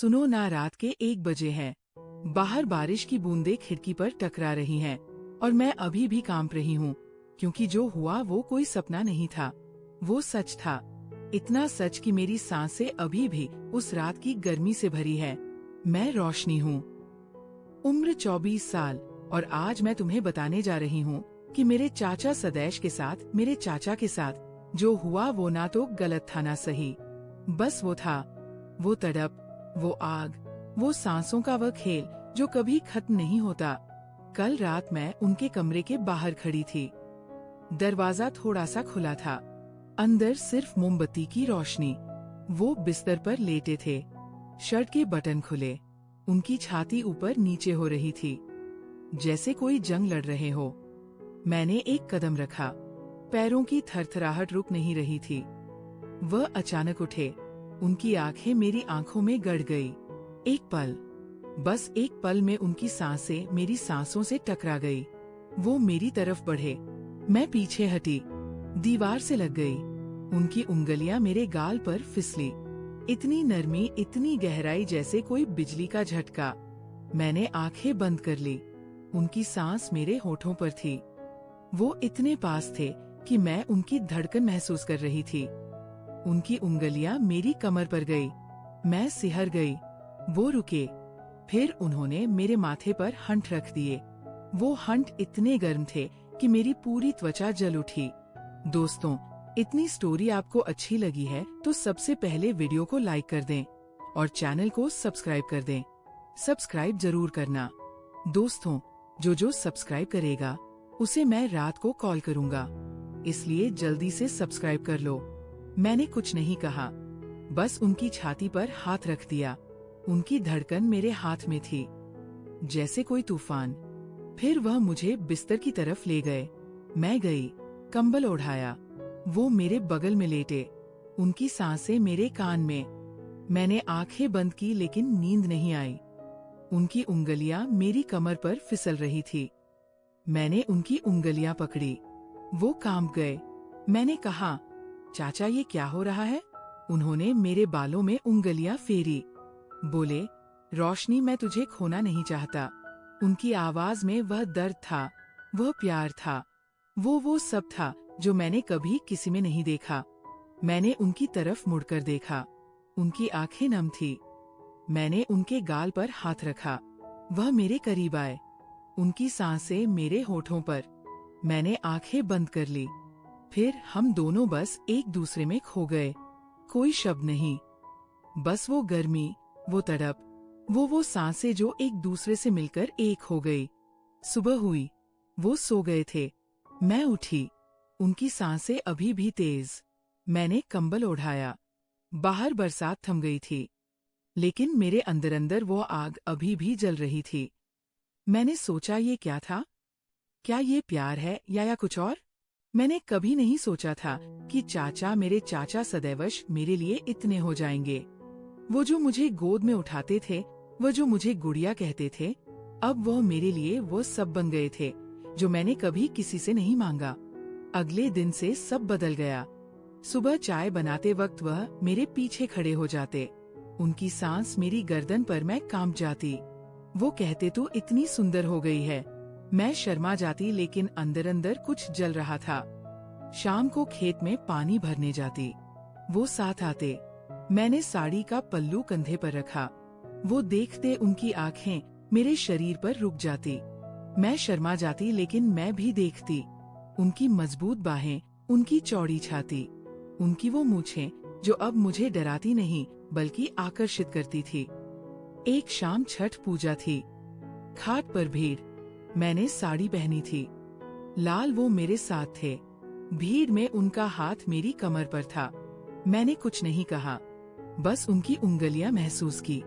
सुनो ना, रात के 1 बजे हैं। बाहर बारिश की बूंदें खिड़की पर टकरा रही हैं और मैं अभी भी कांप रही हूँ, क्योंकि जो हुआ वो कोई सपना नहीं था, वो सच था। इतना सच कि मेरी सांसें अभी भी उस रात की गर्मी से भरी है। मैं रोशनी हूँ, उम्र 24 साल, और आज मैं तुम्हें बताने जा रही हूँ कि मेरे चाचा सदैश के साथ, मेरे चाचा के साथ जो हुआ वो ना तो गलत था ना सही। बस वो था, वो तड़प, वो आग, वो सांसों का वह खेल जो कभी खत्म नहीं होता। कल रात मैं उनके कमरे के बाहर खड़ी थी। दरवाजा थोड़ा सा खुला था, अंदर सिर्फ मोमबत्ती की रोशनी। वो बिस्तर पर लेटे थे, शर्ट के बटन खुले, उनकी छाती ऊपर नीचे हो रही थी, जैसे कोई जंग लड़ रहे हो। मैंने एक कदम रखा, पैरों की थरथराहट रुक नहीं रही थी। वह अचानक उठे, उनकी आंखें मेरी आंखों में गड़ गई। एक पल, बस एक पल में उनकी सांसें मेरी सांसों से टकरा गई। वो मेरी तरफ बढ़े, मैं पीछे हटी, दीवार से लग गई। उनकी उंगलियां मेरे गाल पर फिसली, इतनी नरमी, इतनी गहराई, जैसे कोई बिजली का झटका। मैंने आंखें बंद कर ली, उनकी सांस मेरे होठों पर थी। वो इतने पास थे कि मैं उनकी धड़कन महसूस कर रही थी। उनकी उंगलियां मेरी कमर पर गई, मैं सिहर गई। वो रुके, फिर उन्होंने मेरे माथे पर हंठ रख दिए। वो हंठ इतने गर्म थे कि मेरी पूरी त्वचा जल उठी। दोस्तों, इतनी स्टोरी आपको अच्छी लगी है तो सबसे पहले वीडियो को लाइक कर दें और चैनल को सब्सक्राइब कर दें। सब्सक्राइब जरूर करना दोस्तों, जो सब्सक्राइब करेगा उसे मैं रात को कॉल करूंगा, इसलिए जल्दी से सब्सक्राइब कर लो। मैंने कुछ नहीं कहा, बस उनकी छाती पर हाथ रख दिया। उनकी धड़कन मेरे हाथ में थी, जैसे कोई तूफान। फिर वह मुझे बिस्तर की तरफ ले गए। मैं गई, कंबल ओढ़ाया। वो मेरे बगल में लेटे, उनकी सांसें मेरे कान में। मैंने आंखें बंद की, लेकिन नींद नहीं आई। उनकी उंगलियां मेरी कमर पर फिसल रही थी। मैंने उनकी उंगलियां पकड़ी, वो कांप गए। मैंने कहा, चाचा ये क्या हो रहा है? उन्होंने मेरे बालों में उंगलियां फेरी, बोले, रोशनी मैं तुझे खोना नहीं चाहता। उनकी आवाज में वह दर्द था, वह प्यार था, वो सब था जो मैंने कभी किसी में नहीं देखा। मैंने उनकी तरफ मुड़कर देखा, उनकी आंखें नम थी। मैंने उनके गाल पर हाथ रखा, वह मेरे करीब आए, उनकी सांसें मेरे होठों पर। मैंने आंखें बंद कर ली, फिर हम दोनों बस एक दूसरे में खो गए। कोई शब्द नहीं, बस वो गर्मी, वो तड़प, वो सांसें जो एक दूसरे से मिलकर एक हो गई। सुबह हुई, वो सो गए थे। मैं उठी, उनकी सांसें अभी भी तेज। मैंने कंबल ओढ़ाया। बाहर बरसात थम गई थी, लेकिन मेरे अंदर अंदर वो आग अभी भी जल रही थी। मैंने सोचा, ये क्या था? क्या ये प्यार है या कुछ और? मैंने कभी नहीं सोचा था कि चाचा, मेरे चाचा सदैवश मेरे लिए इतने हो जाएंगे। वो जो मुझे गोद में उठाते थे, वो जो मुझे गुड़िया कहते थे, अब वो मेरे लिए वो सब बन गए थे जो मैंने कभी किसी से नहीं मांगा। अगले दिन से सब बदल गया। सुबह चाय बनाते वक्त वह मेरे पीछे खड़े हो जाते, उनकी सांस मेरी गर्दन पर, मैं कांप जाती। वो कहते, तू इतनी सुंदर हो गई है। मैं शर्मा जाती, लेकिन अंदर अंदर कुछ जल रहा था। शाम को खेत में पानी भरने जाती, वो साथ आते। मैंने साड़ी का पल्लू कंधे पर रखा, वो देखते, उनकी आंखें मेरे शरीर पर रुक जाती। मैं शर्मा जाती, लेकिन मैं भी देखती। उनकी मजबूत बाहें, उनकी चौड़ी छाती, उनकी वो मूछें जो अब मुझे डराती नहीं बल्कि आकर्षित करती थी। एक शाम छठ पूजा थी, घाट पर भीड़। मैंने साड़ी पहनी थी, लाल, वो मेरे साथ थे। भीड़ में उनका हाथ मेरी कमर पर था। मैंने कुछ नहीं कहा, बस उनकी उंगलियां महसूस की।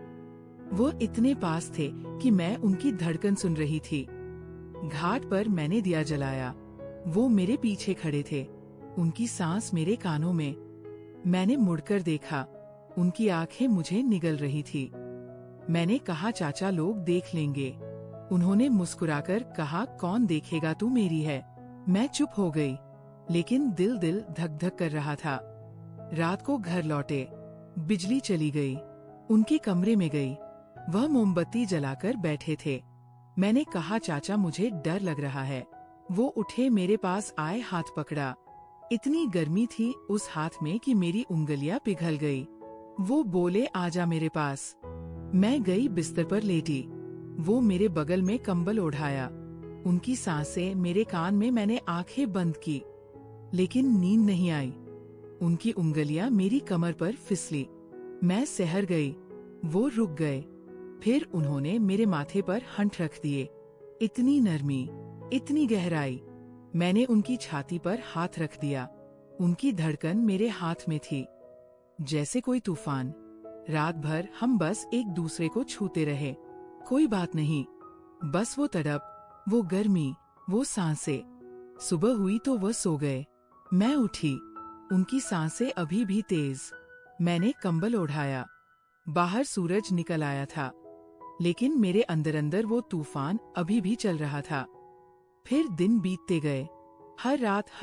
वो इतने पास थे कि मैं उनकी धड़कन सुन रही थी। घाट पर मैंने दिया जलाया, वो मेरे पीछे खड़े थे, उनकी सांस मेरे कानों में। मैंने मुड़कर देखा, उनकी आंखें मुझे निगल रही थी। मैंने कहा, चाचा लोग देख लेंगे। उन्होंने मुस्कुराकर कहा, कौन देखेगा, तू मेरी है। मैं चुप हो गई, लेकिन दिल धक धक कर रहा था। रात को घर लौटे, बिजली चली गई। उनके कमरे में गई। वह मोमबत्ती जलाकर बैठे थे। मैंने कहा, चाचा मुझे डर लग रहा है। वो उठे, मेरे पास आए, हाथ पकड़ा। इतनी गर्मी थी उस हाथ में कि मेरी उंगलियां पिघल गई। वो बोले, आजा मेरे पास। मैं गई, बिस्तर पर लेटी। वो मेरे बगल में कंबल ओढ़ाया। उनकी सांसें मेरे कान में। मैंने आंखें बंद की, लेकिन नींद नहीं आई। उनकी उंगलियां मेरी कमर पर फिसली। मैं सहर गई। वो रुक गए। फिर उन्होंने मेरे माथे पर हंठ रख दिए। इतनी नरमी, इतनी गहराई। मैंने उनकी छाती पर हाथ रख दिया। उनकी धड़कन मेरे हाथ में थी, जैसे कोई तूफान। रात भर हम बस एक दूसरे को छूते रहे। कोई बात नहीं, बस वो तड़प, वो गर्मी, वो सांसें। सुबह हुई तो वो सो गए। मैं उठी, उनकी सांसें अभी भी तेज। मैंने कंबल ओढ़ाया। बाहर सूरज निकल आया था, लेकिन मेरे अंदर अंदर वो तूफान अभी भी चल रहा था। फिर दिन बीतते गए। हर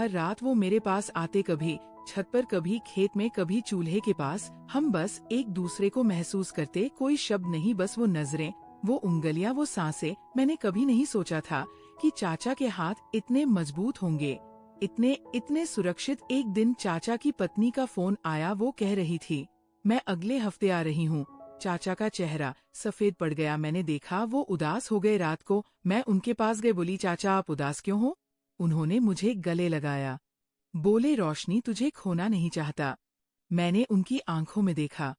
रात वो मेरे पास आते, कभी छत पर, कभी खेत में, कभी चूल्हे के पास। हम बस एक दूसरे को महसूस करते। कोई शब्द नहीं, बस वो नजरें, वो उंगलियां, वो सांसें। मैंने कभी नहीं सोचा था कि चाचा के हाथ इतने मजबूत होंगे, इतने सुरक्षित। एक दिन चाचा की पत्नी का फोन आया। वो कह रही थी, मैं अगले हफ्ते आ रही हूँ। चाचा का चेहरा सफेद पड़ गया। मैंने देखा वो उदास हो गए। रात को मैं उनके पास गई, बोली, चाचा आप उदास क्यों हो? उन्होंने मुझे गले लगाया। बोले, रोशनी तुझे खोना नहीं चाहता। मैंने उनकी आंखों में देखा,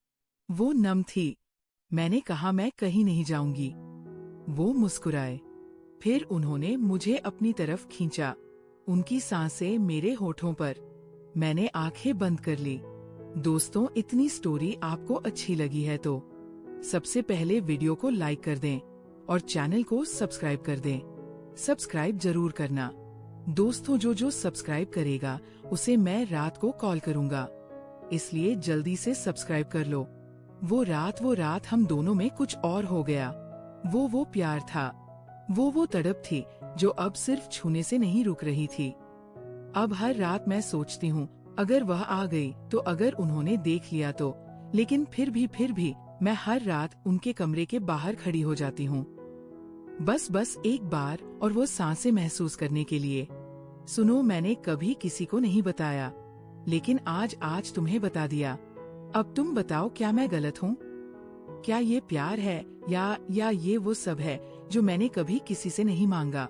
वो नम थी। मैंने कहा, मैं कहीं नहीं जाऊंगी। वो मुस्कुराए। फिर उन्होंने मुझे अपनी तरफ खींचा, उनकी सांसें मेरे होठों पर। मैंने आंखें बंद कर ली। दोस्तों, इतनी स्टोरी आपको अच्छी लगी है तो सबसे पहले वीडियो को लाइक कर दें और चैनल को सब्सक्राइब कर दें। सब्सक्राइब जरूर करना दोस्तों। जो सब्सक्राइब करेगा उसे मैं रात को कॉल करूंगा, इसलिए जल्दी से सब्सक्राइब कर लो। वो रात हम दोनों में कुछ और हो गया। वो प्यार था, वो तड़प थी जो अब सिर्फ छूने से नहीं रुक रही थी। अब हर रात मैं सोचती हूँ, अगर वह आ गई तो, अगर उन्होंने देख लिया तो। लेकिन फिर भी मैं हर रात उनके कमरे के बाहर खड़ी हो जाती हूँ, बस एक बार, और वो सांसें महसूस करने के लिए। सुनो, मैंने कभी किसी को नहीं बताया, लेकिन आज तुम्हें बता दिया। अब तुम बताओ, क्या मैं गलत हूँ? क्या ये प्यार है या ये वो सब है जो मैंने कभी किसी से नहीं मांगा?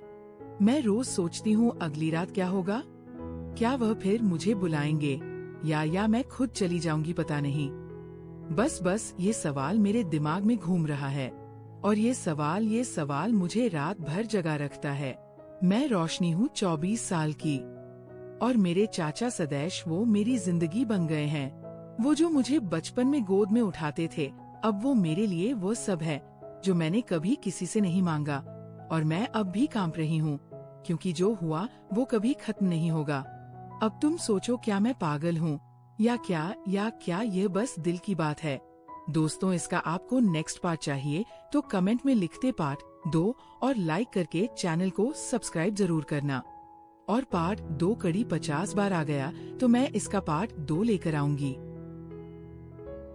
मैं रोज सोचती हूँ, अगली रात क्या होगा? क्या वह फिर मुझे बुलाएंगे या मैं खुद चली जाऊंगी, पता नहीं। बस ये सवाल मेरे दिमाग में घूम रहा है, और ये सवाल मुझे रात भर जगा रखता है। मैं रोशनी हूँ, 24 साल की, और मेरे चाचा सदैश, वो मेरी जिंदगी बन गए हैं। वो जो मुझे बचपन में गोद में उठाते थे, अब वो मेरे लिए वो सब है जो मैंने कभी किसी से नहीं मांगा। और मैं अब भी कांप रही हूँ, क्योंकि जो हुआ वो कभी खत्म नहीं होगा। अब तुम सोचो, क्या मैं पागल हूँ या क्या ये बस दिल की बात है? दोस्तों, इसका आपको नेक्स्ट पार्ट चाहिए तो कमेंट में लिखते पार्ट 2 और लाइक करके चैनल को सब्सक्राइब जरूर करना। और पार्ट 2 कड़ी 50 बार आ गया तो मैं इसका पार्ट 2 लेकर आऊंगी।